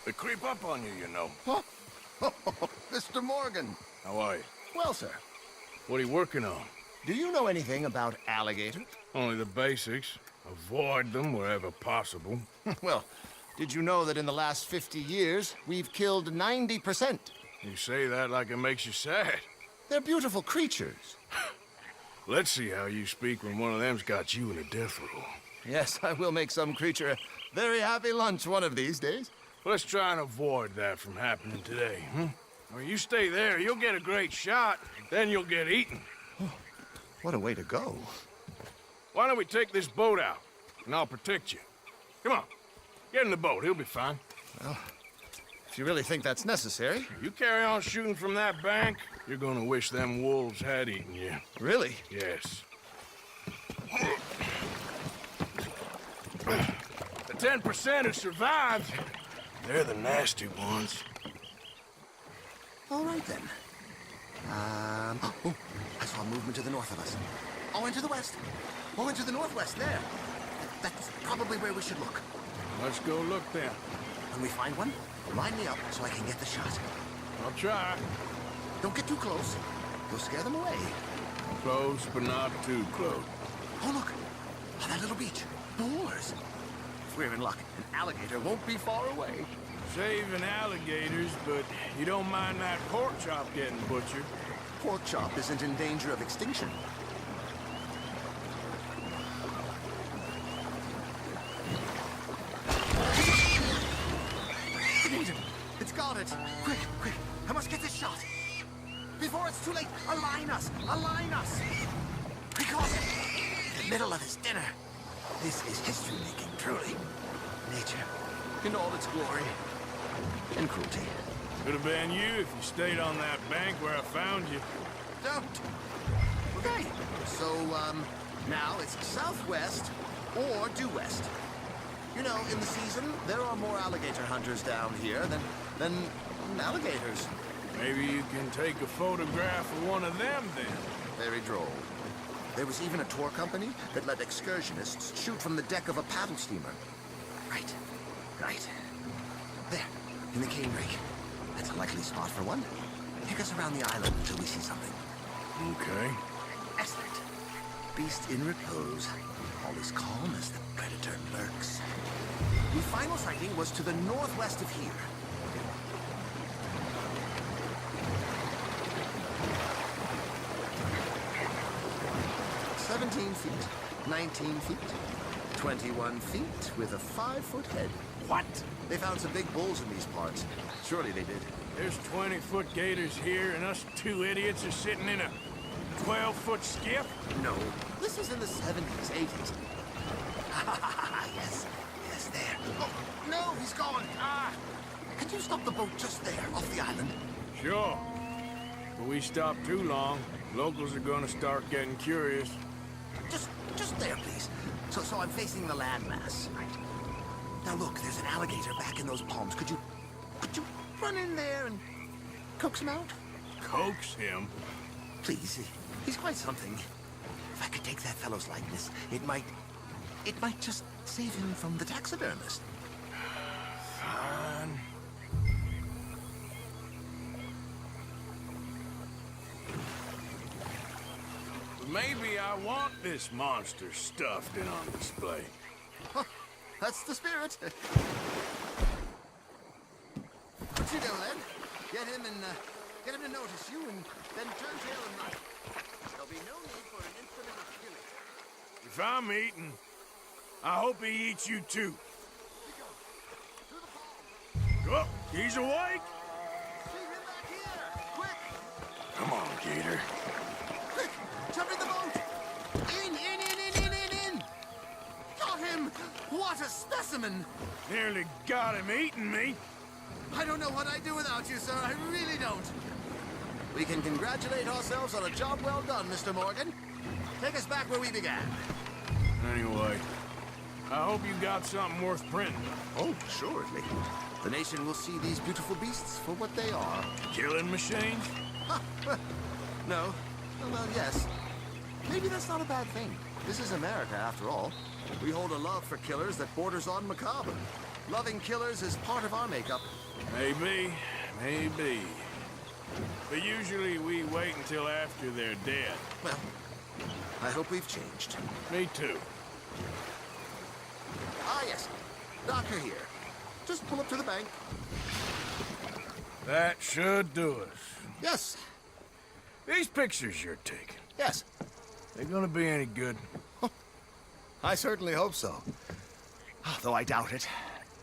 They creep up on you, you know. Huh? Mr. Morgan. How are you? Well, sir, What are you working on? do you know anything about alligators? Only the basics. Avoid them wherever possible. Well, did you know that in the last 50 years, we've killed 90%? You say that like it makes you sad. They're beautiful creatures. Let's see how you speak when one of them's got you in a death row. Yes, I will make some creature a very happy lunch one of these days. Let's try and avoid that from happening today, huh? Well, you stay there, you'll get a great shot, then you'll get eaten. What a way to go. Why don't we take this boat out, and I'll protect you. Come on, get in the boat, he'll be fine. Well, if you really think that's necessary. You carry on shooting from that bank, you're gonna wish them wolves had eaten you. Really? Yes. The 10% who survived, they're the nasty ones. All right, then. Oh, I saw movement to the north of us. Oh, and to the west. Oh, and to the northwest, there. That's probably where we should look. Let's go look then. When we find one, line me up so I can get the shot. I'll try. Don't get too close. You'll scare them away. Close, but not too close. Oh, look. Oh, that little beach. Boars. If we're in luck, an alligator won't be far away. Saving alligators, but you don't mind that pork chop getting butchered. Pork chop isn't in danger of extinction. It's got it. Quick, quick. I must get this shot. Before it's too late, align us. Align us. We caught it. In the middle of his dinner. This is history-making, truly. Nature, in all its glory and cruelty. Could have been you if you stayed on that bank where I found you. Don't. Okay. So, now it's southwest or due west. You know, in the season, there are more alligator hunters down here than alligators. Maybe you can take a photograph of one of them then. Very droll. There was even a tour company that let excursionists shoot from the deck of a paddle steamer. Right. Right. There, in the cane brake. That's a likely spot for one. Take us around the island until we see something. Okay. Excellent. Beast in repose. All is calm as the predator lurks. The final sighting was to the northwest of here. feet, 19 feet, 21 feet with a 5-foot head. What? They found some big bulls in these parts. Surely they did. There's 20-foot gators here, and us two idiots are sitting in a 12-foot skiff? No, this is in the 70s, 80s. Yes, yes, there. Oh, no, he's gone. Can you stop the boat just there, off the island? Sure. But we stop too long, locals are gonna start getting curious. Just there, please. So I'm facing the landmass. Right. Now look, there's an alligator back in those palms. Could you run in there and coax him out? Coax him? Please, he's quite something. If I could take that fellow's likeness, it might just save him from the taxidermist. Fine. Maybe I want this monster stuffed and on display. Huh, that's the spirit. What you do then? Get him to notice you and then turn tail and run. There'll be no need for an instrument of killing. If I'm eating, I hope he eats you too. Oh, he's awake! Leave him back here! Quick! Come on, Gator. Quick! Jump in the boat! In! Got him! What a specimen! Nearly got him eating me. I don't know what I'd do without you, sir. I really don't. We can congratulate ourselves on a job well done, Mr. Morgan. Take us back where we began. Anyway, I hope you got something worth printing. Oh, assuredly. The nation will see these beautiful beasts for what they are. Killing machines? No. Well, yes. Maybe that's not a bad thing. This is America, after all. We hold a love for killers that borders on macabre. Loving killers is part of our makeup. Maybe, maybe. But usually we wait until after they're dead. Well, I hope we've changed. Me too. Ah, yes. Doctor here. Just pull up to the bank. That should do us. Yes. These pictures you're taking, Yes. they gonna be any good? I certainly hope so. Though I doubt it.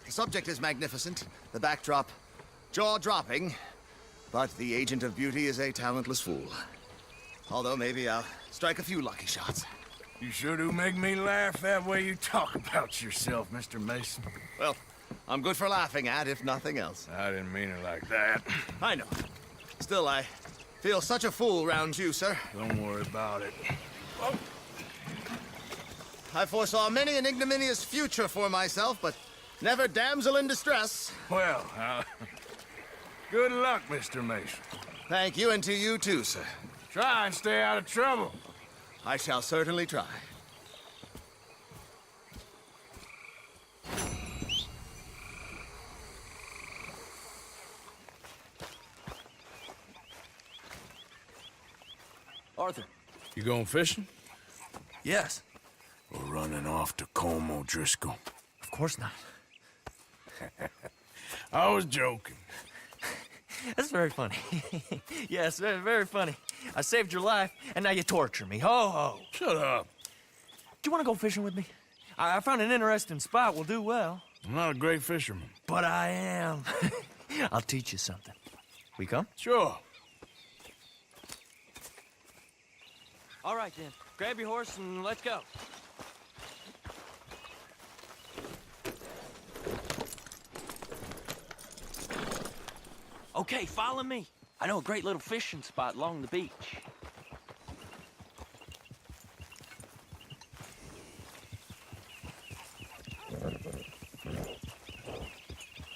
The subject is magnificent, the backdrop jaw-dropping, but the agent of beauty is a talentless fool. Although maybe I'll strike a few lucky shots. You sure do make me laugh that way you talk about yourself, Mr. Mason. Well, I'm good for laughing at, if nothing else. I didn't mean it like that. I know. Still, I feel such a fool round you, sir. Don't worry about it. I foresaw many an ignominious future for myself, but never damsel in distress. Well, good luck, Mr. Mason. Thank you, and to you too, sir. Try and stay out of trouble. I shall certainly try. Arthur. You going fishing? Yes. We're running off to Combe O'Driscoll. Of course not. I was joking. That's very funny. Yes, very, very funny. I saved your life, and now you torture me. Ho, ho. Shut up. Do you want to go fishing with me? I found an interesting spot. We'll do well. I'm not a great fisherman. But I am. I'll teach you something. We come? Sure. All right, then. Grab your horse and let's go. Okay, follow me. I know a great little fishing spot along the beach.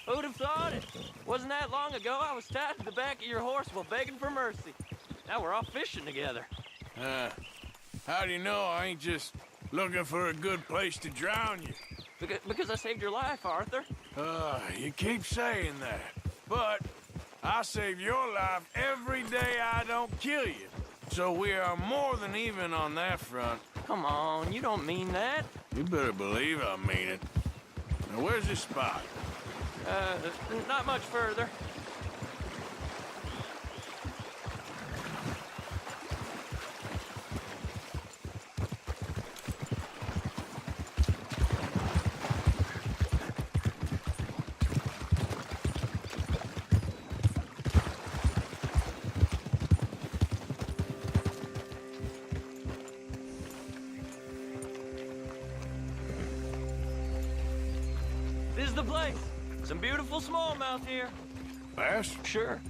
Who'd have thought it? Wasn't that long ago I was tied to the back of your horse while begging for mercy. Now we're off fishing together. How do you know I ain't just looking for a good place to drown you? Because I saved your life, Arthur. You keep saying that. But I save your life every day I don't kill you. So we are more than even on that front. Come on, you don't mean that. You better believe I mean it. Now, where's this spot? Not much further. This is the place. Some beautiful smallmouth here. Bass? Sure.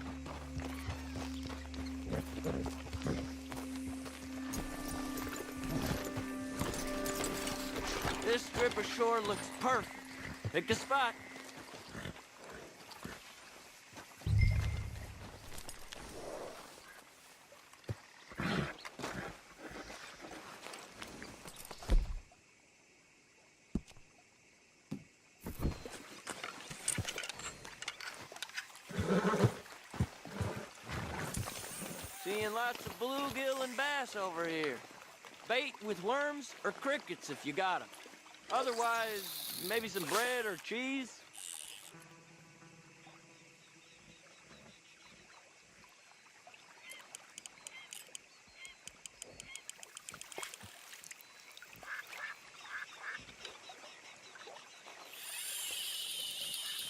This strip of shore looks perfect. Pick a spot. Seeing lots of bluegill and bass over here. Bait with worms or crickets if you got 'em. Otherwise, maybe some bread or cheese.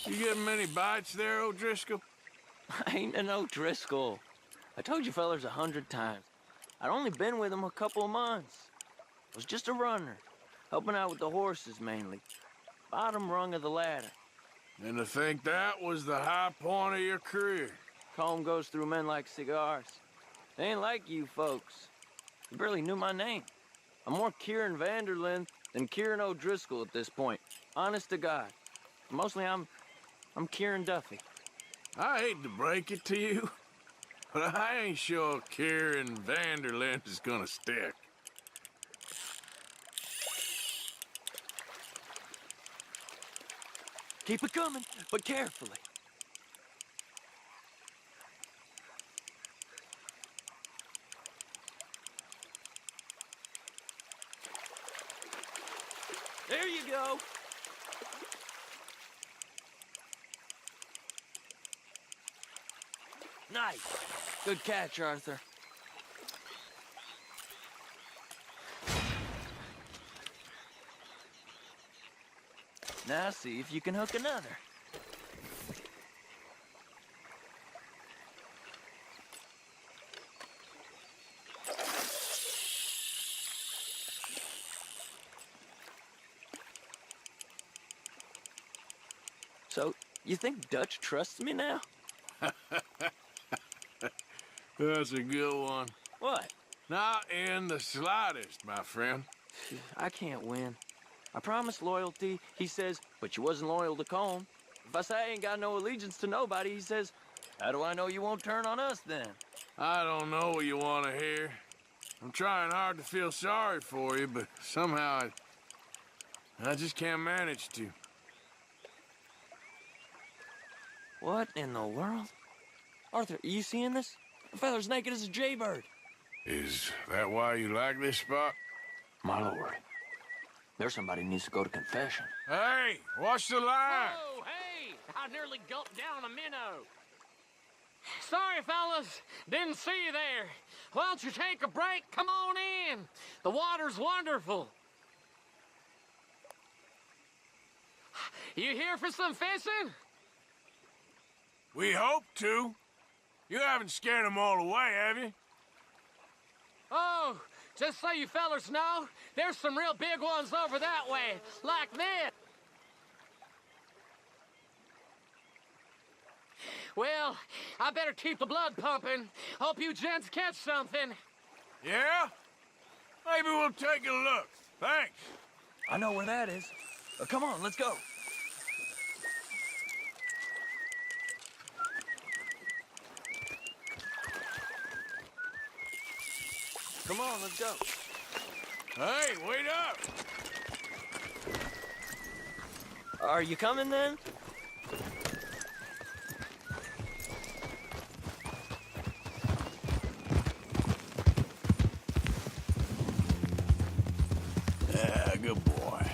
You getting many bites there, O'Driscoll? I ain't an O'Driscoll. I told you fellers 100 times. I'd only been with him a couple of months. I was just a runner, helping out with the horses mainly. Bottom rung of the ladder. And to think that was the high point of your career. Comb goes through men like cigars. They ain't like you folks. You barely knew my name. I'm more Kieran Van der Linde than Kieran O'Driscoll at this point. Honest to God. Mostly I'm Kieran Duffy. I hate to break it to you, but I ain't sure Kieran Van der Linde is gonna stick. Keep it coming, but carefully. There you go. Nice. Good catch, Arthur. Now see if you can hook another. So, you think Dutch trusts me now? That's a good one. What? Not in the slightest, my friend. I can't win. I promised loyalty, he says, but you wasn't loyal to Colm. If I say I ain't got no allegiance to nobody, he says, how do I know you won't turn on us then? I don't know what you want to hear. I'm trying hard to feel sorry for you, but somehow I just can't manage to. What in the world? Arthur, are you seeing this? The feather's naked as a jaybird. Is that why you like this spot? My lord. There's somebody who needs to go to confession. Hey, watch the line! Whoa, hey! I nearly gulped down a minnow. Sorry, fellas. Didn't see you there. Why don't you take a break? Come on in. The water's wonderful. You here for some fishing? We hope to. You haven't scared them all away, have you? Oh, just so you fellas know, there's some real big ones over that way, like this. Well, I better keep the blood pumping. Hope you gents catch something. Yeah? Maybe we'll take a look. Thanks. I know where that is. Come on, let's go. Come on, let's go. Hey, wait up! Are you coming then? Yeah, good boy.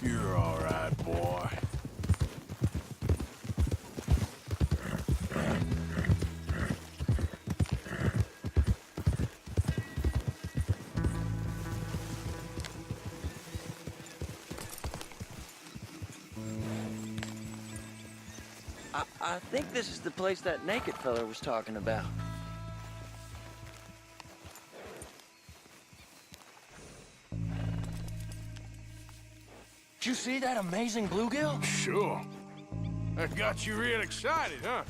You're all right, boy. I think this is the place that naked fella was talking about. Did you see that amazing bluegill? Sure. That got you real excited, huh?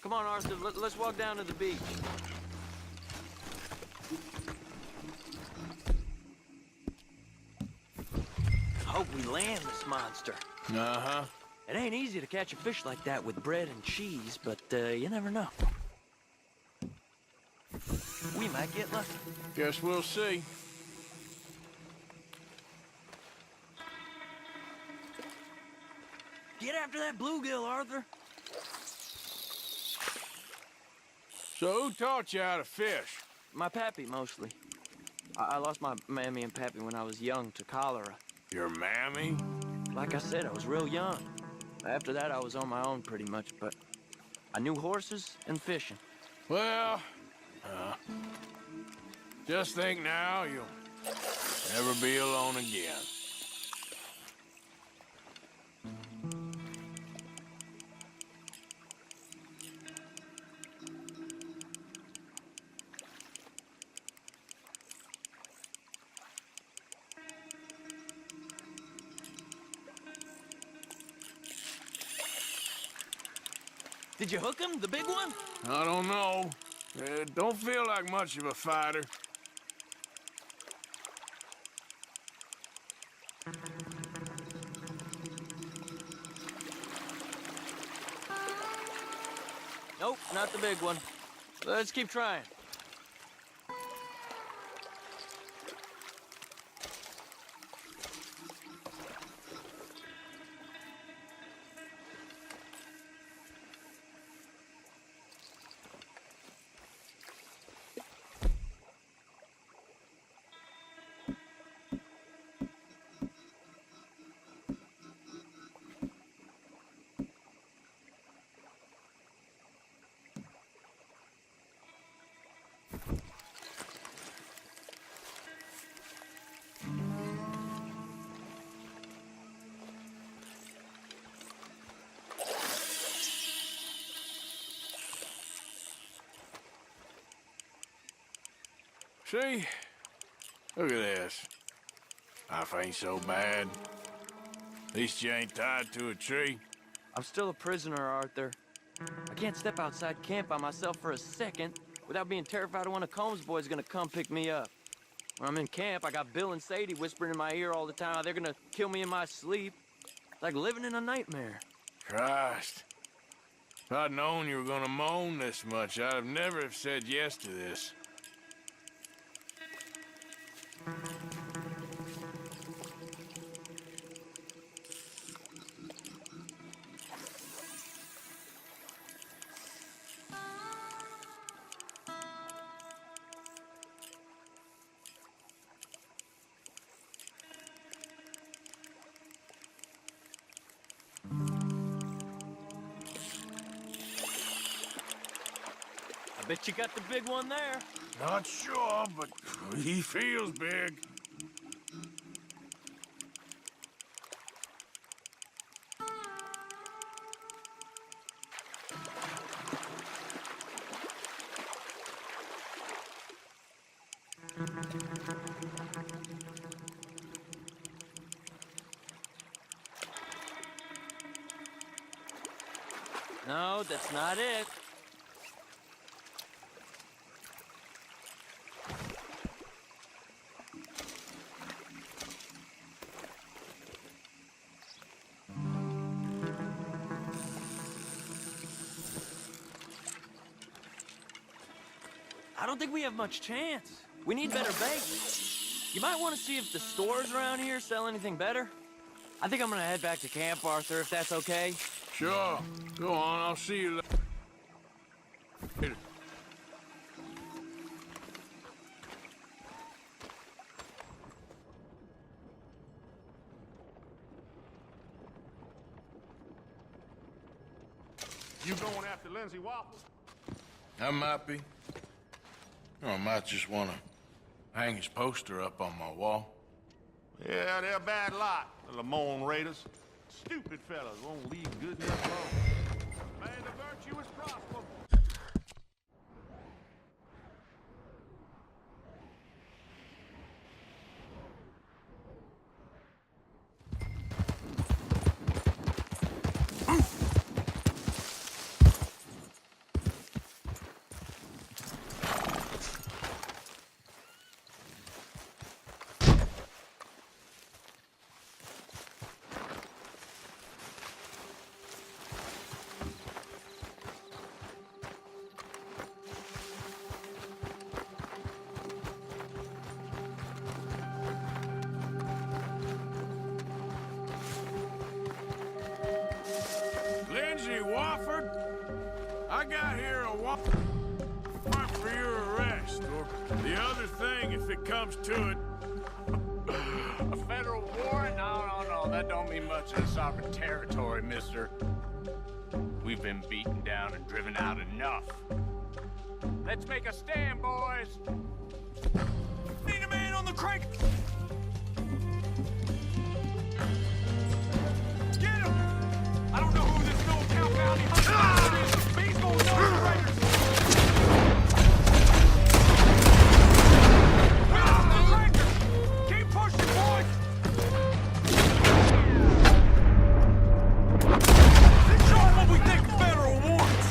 Come on, Arthur, let's walk down to the beach. Hope we land this monster. Uh-huh. It ain't easy to catch a fish like that with bread and cheese, but you never know. We might get lucky. Guess we'll see. Get after that bluegill, Arthur. So who taught you how to fish? My pappy, mostly. I lost my mammy and pappy when I was young to cholera. Your mammy? Like I said, I was real young. After that, I was on my own pretty much, but I knew horses and fishing. Well, just think now you'll never be alone again. Did you hook him, the big one? I don't know. Don't feel like much of a fighter. Nope, not the big one. Let's keep trying. See? Look at this. Life ain't so bad. At least you ain't tied to a tree. I'm still a prisoner, Arthur. I can't step outside camp by myself for a second without being terrified one of Combs' boys gonna come pick me up. When I'm in camp, I got Bill and Sadie whispering in my ear all the time how they're gonna kill me in my sleep. It's like living in a nightmare. Christ. If I'd known you were gonna moan this much, I'd have never have said yes to this. I bet you got the big one there. Not sure, but he feels big. No, that's not it. I don't think we have much chance. We need better bait. You might want to see if the stores around here sell anything better. I think I'm gonna head back to camp, Arthur, if that's okay. Sure. Go on, I'll see you later. You going after Lindsay Waffles? I might be. Or I might just want to hang his poster up on my wall. Yeah, they're a bad lot, the Lamone Raiders. Stupid fellas won't leave good enough alone. May the virtuous prosper. Lindsay Wofford, I got here a warrant for your arrest, or the other thing if it comes to it. A federal warrant? No, that don't mean much in sovereign territory, mister. We've been beaten down and driven out enough. Let's make a stand, boys. Need a man on the crate! Get him! I don't know who this no-count bounty hunter is, but he's going to know the raiders. Get off the breaker! Keep pushing, boys! Let's show 'em what we think of federal warrants!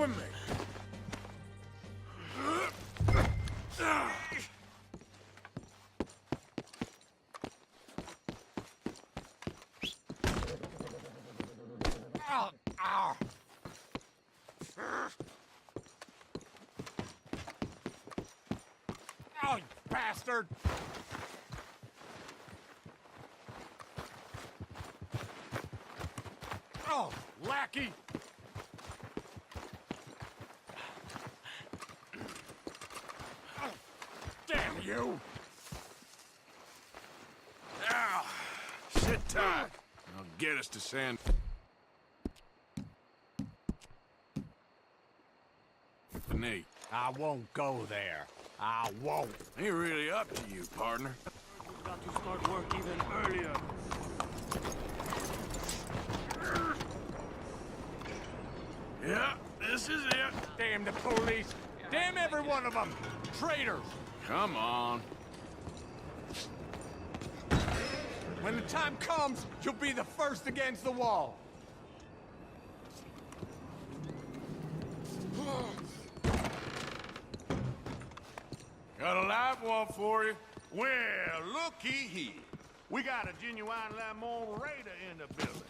with me. Ow, ow. Oh, you bastard! Oh, lackey! Oh, damn you! Ow. Sit tight. I'll get us to San... Nate. I won't go there. I won't. Ain't really up to you, partner. We've got to start work even earlier. Yeah, this is it. Damn the police! Damn every one of them! Traitors! Come on. When the time comes, you'll be the first against the wall. Got a live one for you. Well, looky here. We got a genuine Lamont Raider in the building.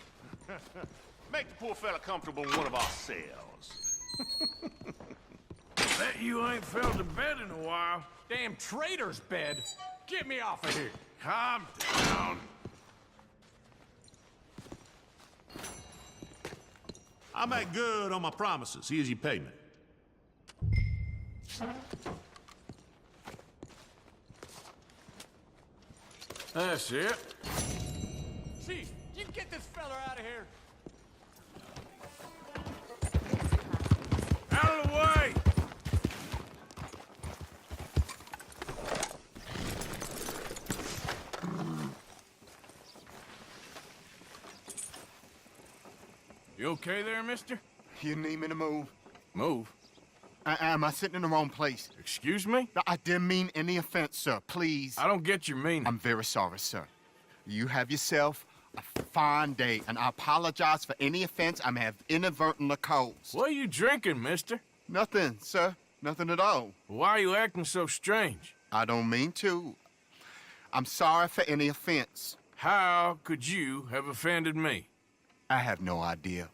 Make the poor fella comfortable in one of our cells. Bet you ain't felt to bed in a while. Damn traitor's bed! Get me off of here! Calm down. I make good on my promises. Here's your payment. That's it. Chief, you get this fella out of here! Out of the way! You okay there, mister? You need me to move? Move. Am I sitting in the wrong place? Excuse me? I didn't mean any offense, sir. Please. I don't get your meaning. I'm very sorry, sir. You have yourself a fine day, and I apologize for any offense I may have inadvertently caused. What are you drinking, mister? Nothing, sir. Nothing at all. Why are you acting so strange? I don't mean to. I'm sorry for any offense. How could you have offended me? I have no idea.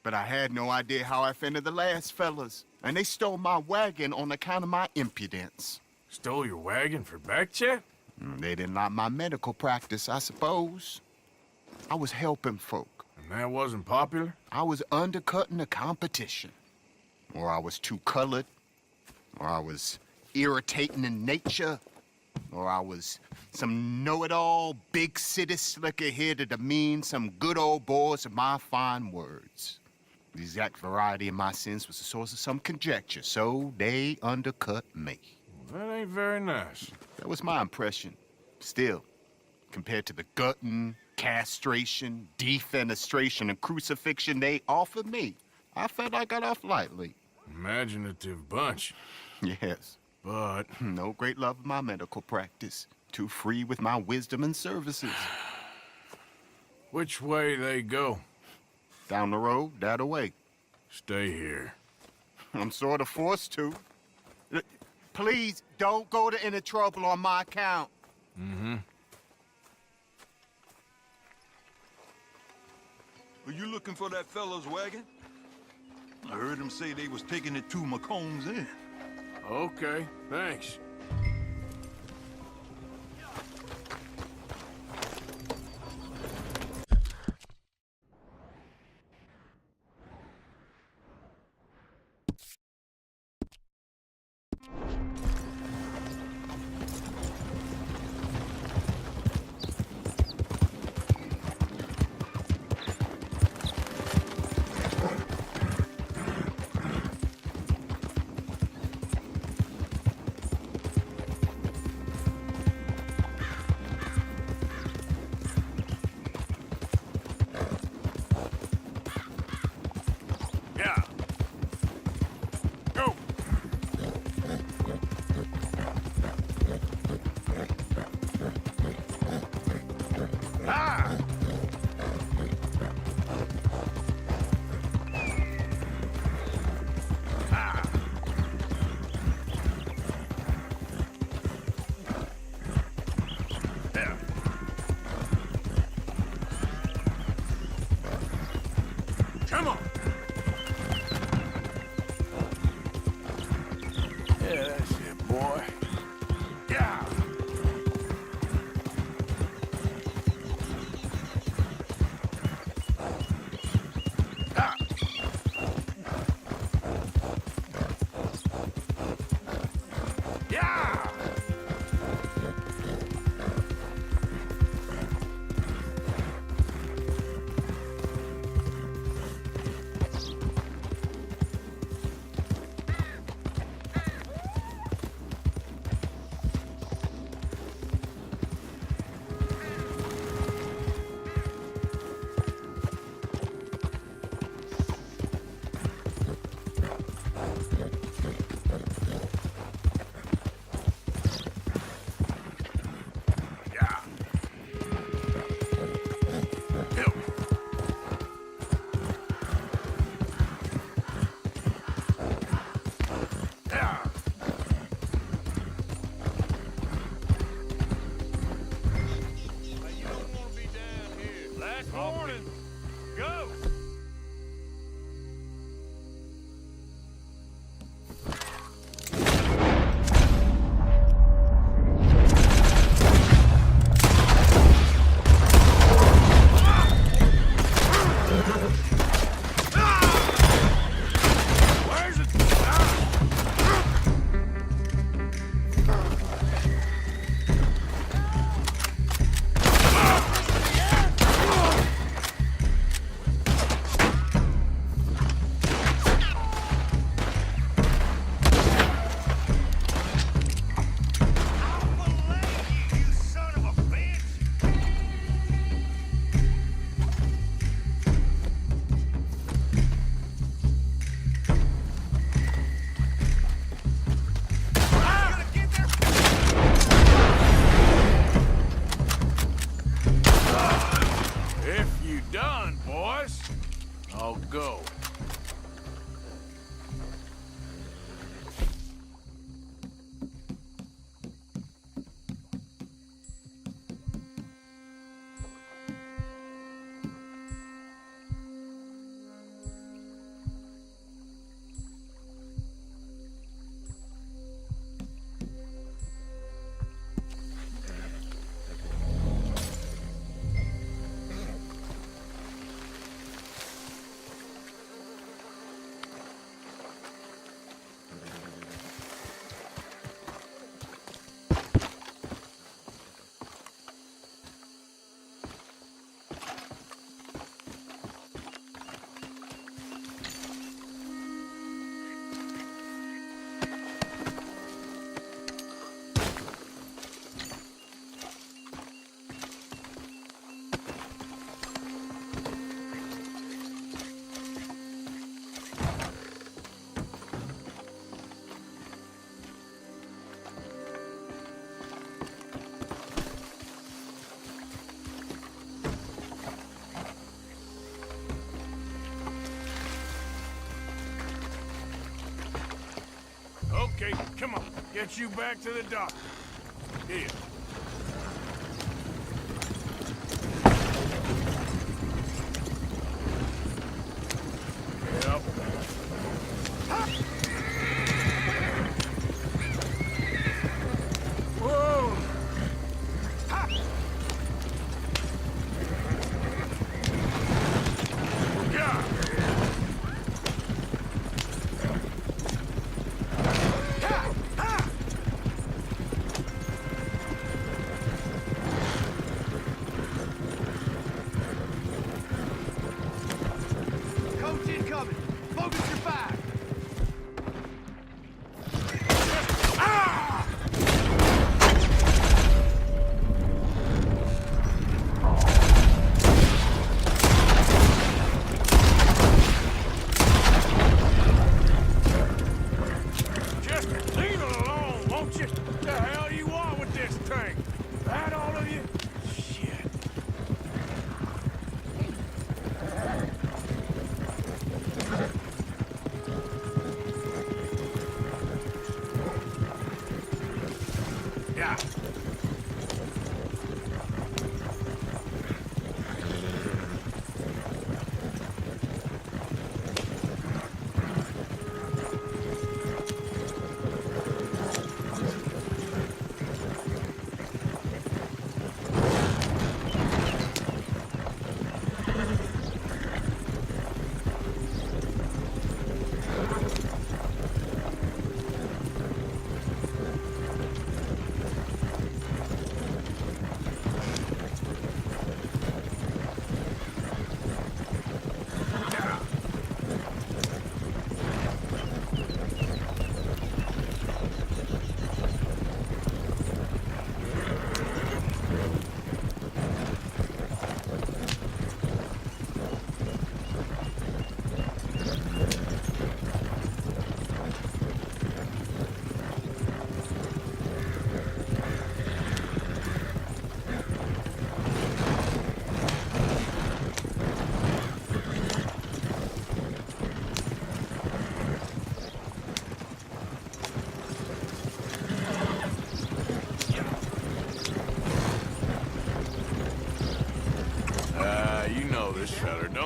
But I had no idea how I offended the last fellas. And they stole my wagon on account of my impudence. Stole your wagon for back chat? They didn't like my medical practice, I suppose. I was helping folk. And that wasn't popular? I was undercutting the competition. Or I was too colored. Or I was irritating in nature. Or I was some know-it-all, big city slicker here to demean some good old boys of my fine words. The exact variety of my sins was the source of some conjecture, so they undercut me. That ain't very nice. That was my impression. Still, compared to the gutting, castration, defenestration, and crucifixion they offered me, I felt I got off lightly. Imaginative bunch. Yes, But no great love of my medical practice. Too free with my wisdom and services. which way they go? Down the road, that away. Stay here. I'm sort of forced to. Please, don't go to any trouble on my account. Mm-hmm. Are you looking for that fella's wagon? I heard him say they was taking it to McComb's Inn. Okay, thanks. Come on. Yeah, that's it, boy. Yeah. Ah. Yeah. Go. Okay, come on. Get you back to the dock. Here. Yep. Whoa! Ha! Yeah!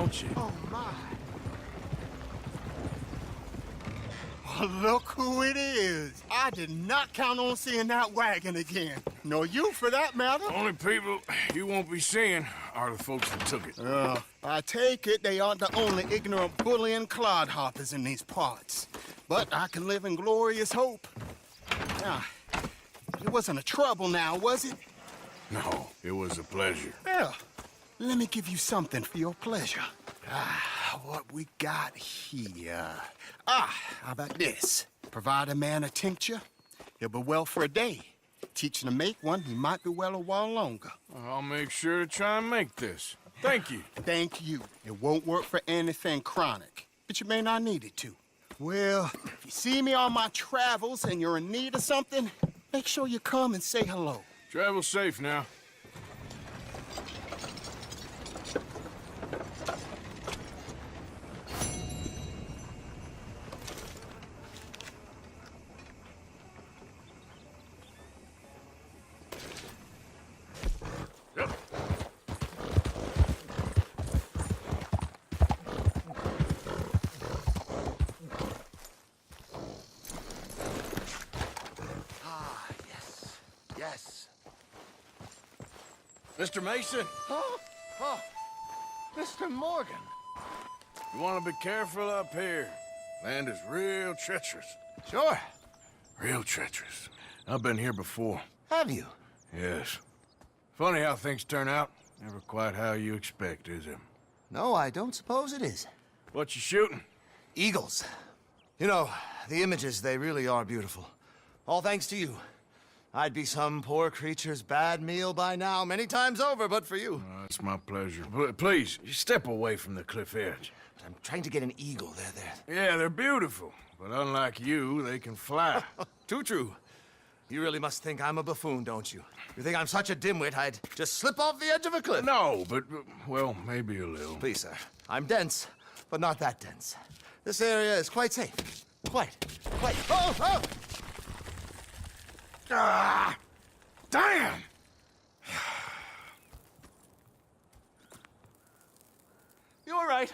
don't you? Oh, my. Oh, look who it is. I did not count on seeing that wagon again. Nor you, for that matter. Only people you won't be seeing are the folks that took it. I take it they aren't the only ignorant bullying clodhoppers in these parts. But I can live in glorious hope. Now, it wasn't a trouble now, was it? No, it was a pleasure. Well, let me give you something for your pleasure. What we got here? How about this? Provide a man a tincture, he'll be well for a day. Teach him to make one, he might be well a while longer. I'll make sure to try and make this. Thank you. Thank you. It won't work for anything chronic, but you may not need it to. Well, if you see me on my travels and you're in need of something, make sure you come and say hello. Travel safe now. Yes. Mr. Mason, Oh, Mr. Morgan. you want to be careful up here. Land is real treacherous. Sure. Real treacherous. I've been here before. Have you? Yes. Funny how things turn out. Never quite how you expect, is it? No, I don't suppose it is. What you shooting? Eagles. You know, the images, they really are beautiful. All thanks to you. I'd be some poor creature's bad meal by now, many times over, but for you. It's my pleasure. Please, you step away from the cliff edge. I'm trying to get an eagle. They're Yeah, they're beautiful. But unlike you, they can fly. too true. You really must think I'm a buffoon, don't you? You think I'm such a dimwit I'd just slip off the edge of a cliff? No, but, well, maybe a little. Please, sir. I'm dense, but not that dense. This area is quite safe. Quite. Oh! Ah! Damn! You're right.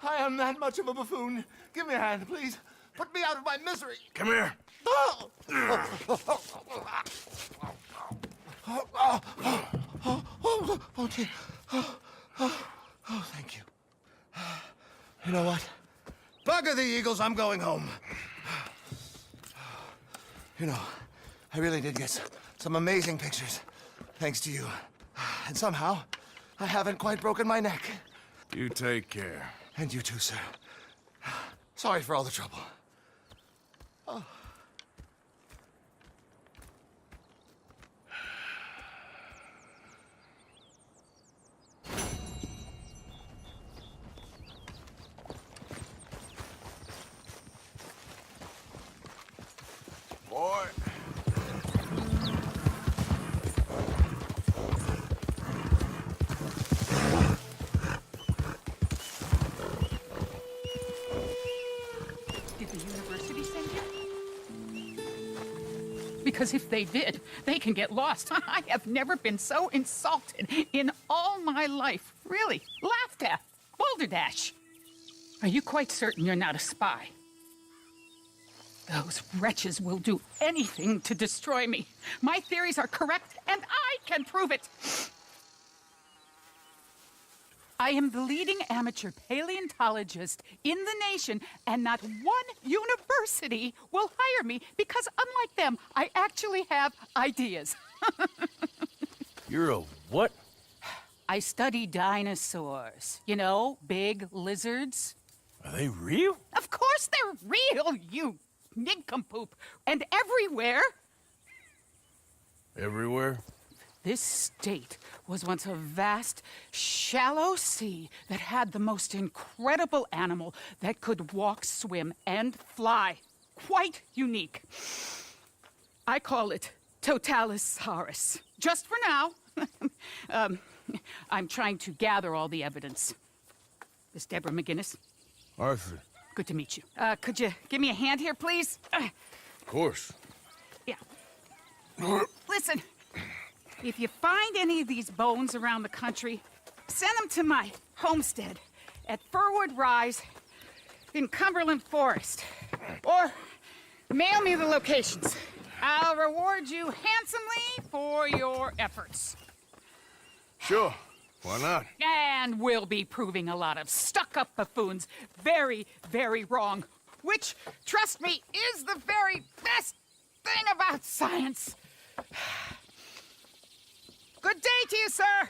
I am that much of a buffoon. Give me a hand, please. Put me out of my misery. Come here. Oh, dear. Thank you. You know what? Bugger the Eagles, I'm going home. You know, I really did get some amazing pictures, thanks to you. And somehow, I haven't quite broken my neck. You take care. And you too, sir. Sorry for all the trouble. Oh. Boy. Did the university send you? Because if they did, they can get lost. I have never been so insulted in all my life. Really, laughed at. Balderdash. Are you quite certain you're not a spy? Those wretches will do anything to destroy me. My theories are correct, and I can prove it. I am the leading amateur paleontologist in the nation, and not one university will hire me because, unlike them, I actually have ideas. You're a what? I study dinosaurs. You know, big lizards. Are they real? Of course they're real, you nincompoop. And everywhere. Everywhere? This state was once a vast, shallow sea that had the most incredible animal that could walk, swim, and fly. Quite unique. I call it Totalisaurus. Just for now. I'm trying to gather all the evidence. Miss Deborah McGinnis. Arthur. Good to meet you. Could you give me a hand here, please? Of course. Yeah. Listen, if you find any of these bones around the country, send them to my homestead. at Furwood Rise in Cumberland Forest. Or mail me the locations. I'll reward you handsomely for your efforts. Sure, why not? And we'll be proving a lot of stuck-up buffoons very, very wrong. Which, trust me, is the very best thing about science. Good day to you, sir.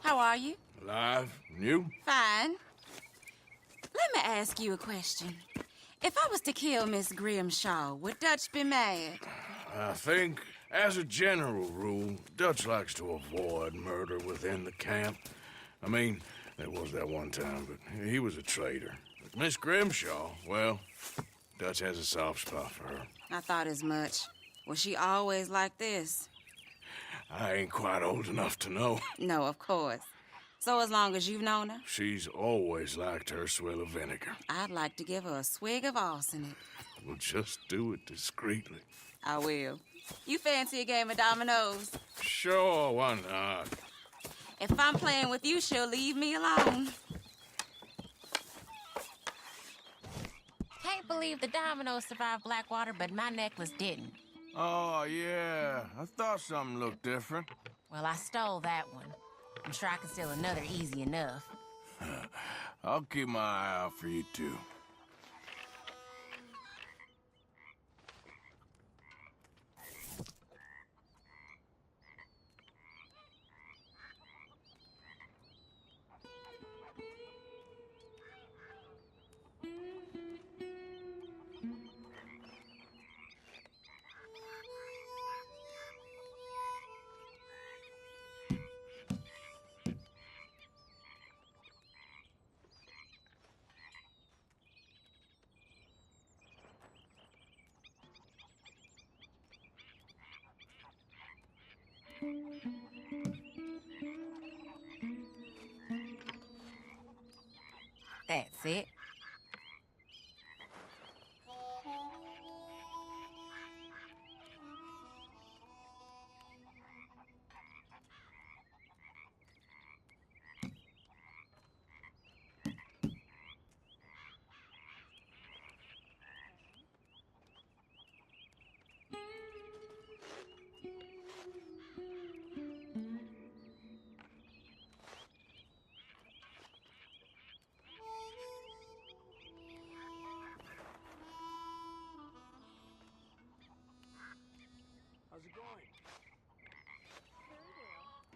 How are you? Alive? And you? Fine. Let me ask you a question. If I was to kill Miss Grimshaw, would Dutch be mad? I think, as a general rule, Dutch likes to avoid murder within the camp. I mean, there was that one time, but he was a traitor. But Miss Grimshaw, well, Dutch has a soft spot for her. I thought as much. Was she always like this? I ain't quite old enough to know. No, of course. So as long as you've known her? She's always liked her swill of vinegar. I'd like to give her a swig of arsenic. We'll just do it discreetly. I will. You fancy a game of dominoes? Sure, why not? If I'm playing with you, she'll leave me alone. Can't believe the dominoes survived Blackwater, but my necklace didn't. Oh, yeah. I thought something looked different. Well, I stole that one. I'm sure I can steal another easy enough. I'll keep my eye out for you, too. That's it.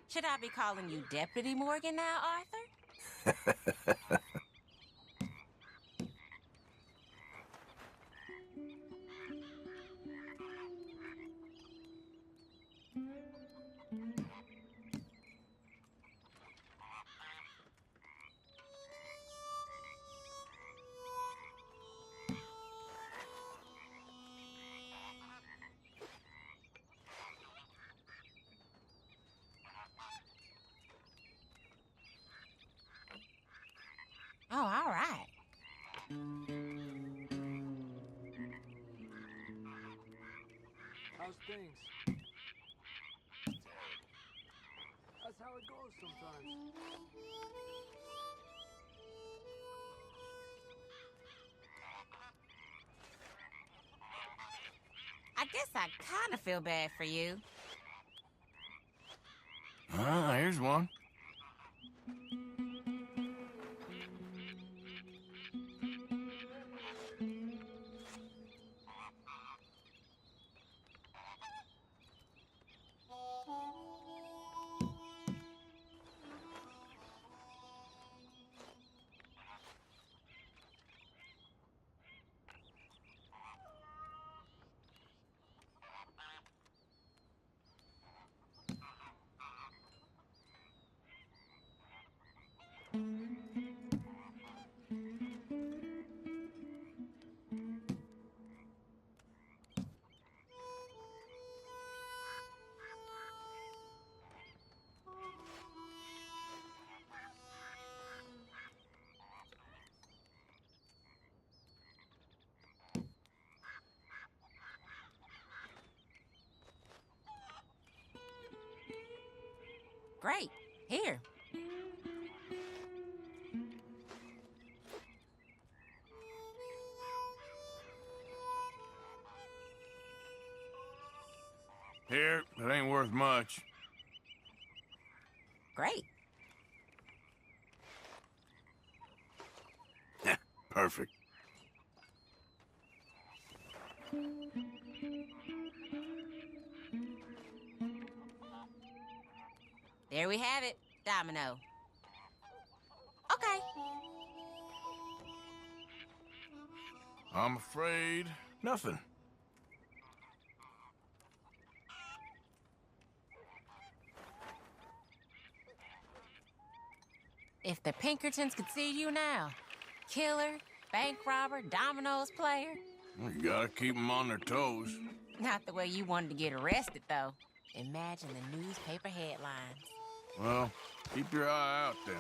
Should I be calling you Deputy Morgan now, Arthur? Oh, all right. How's things? That's how it goes sometimes. I guess I kind of feel bad for you. Ah, here's one. Great. Here. Here, it ain't worth much. Great. Perfect. There we have it. Domino. Okay. I'm afraid nothing. If the Pinkertons could see you now. Killer, bank robber, dominoes player. Well, you gotta keep them on their toes. Not the way you wanted to get arrested, though. Imagine the newspaper headlines. Well, keep your eye out then.